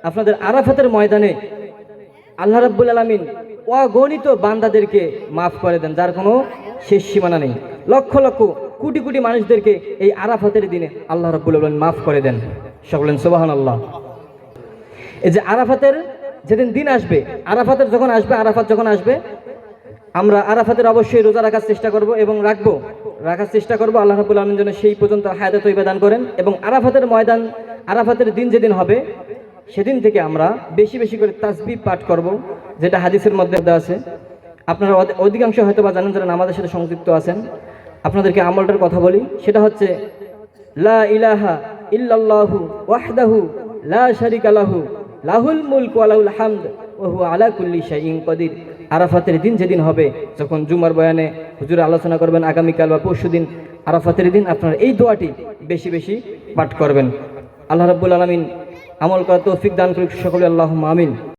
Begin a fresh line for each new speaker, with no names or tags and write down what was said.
আপনাদের আরাফাতের ময়দানে আল্লাহ রাব্বুল আলামিন অগণিত বান্দাদেরকে মাফ করে দেন, যার কোনো শেষ সীমানা নেই। লক্ষ লক্ষ কোটি কোটি মানুষদেরকে এই আরাফাতের দিনে আল্লাহ রাব্বুল আলামিন মাফ করে দেন। সকলেন সুবহানাল্লাহ। এই যে আরাফাতের যেদিন দিন আসবে, আরাফাতের যখন আসবে, আরাফাত যখন আসবে, আমরা আরাফাতের অবশ্যই রোজা রাখার চেষ্টা করব এবং রাখার চেষ্টা করব। আল্লাহ রাব্বুল আলামিন যেন সেই পর্যন্ত হায়াতে তৈবা দান করেন। এবং আরাফাতের ময়দান, আরাফাতের দিন যেদিন হবে সেদিন থেকে আমরা বেশি বেশি করে তাসবিহ পাঠ করব, যেটা হাদিসের মধ্যে দেওয়া আছে। আপনারা অধিকাংশ হয়তো বা জানেন, যারা নামাজের সাথে সংযুক্ত আছেন। আপনাদেরকে আমলটার কথা বলি, সেটা হচ্ছে লা ইলাহা ইল্লাল্লাহু ওয়াহদাহু লা শারিকা লাহু লাহুল মুলকু ওয়া লাহুল হামদ ওয়া হুয়া আলা কুল্লি শাইইন কাদির। আরাফাতের দিন যেদিন হবে, যখন জুমার বয়ানে হুজুর আলোচনা করবেন আগামীকাল বা পরশুদিন, আরাফাতের দিন আপনারা এই দোয়াটি বেশি বেশি পাঠ করবেন। আল্লাহ রাব্বুল আলামিন আমল করার তৌফিক দান করুক সকলে, আল্লাহুম্মা আমিন।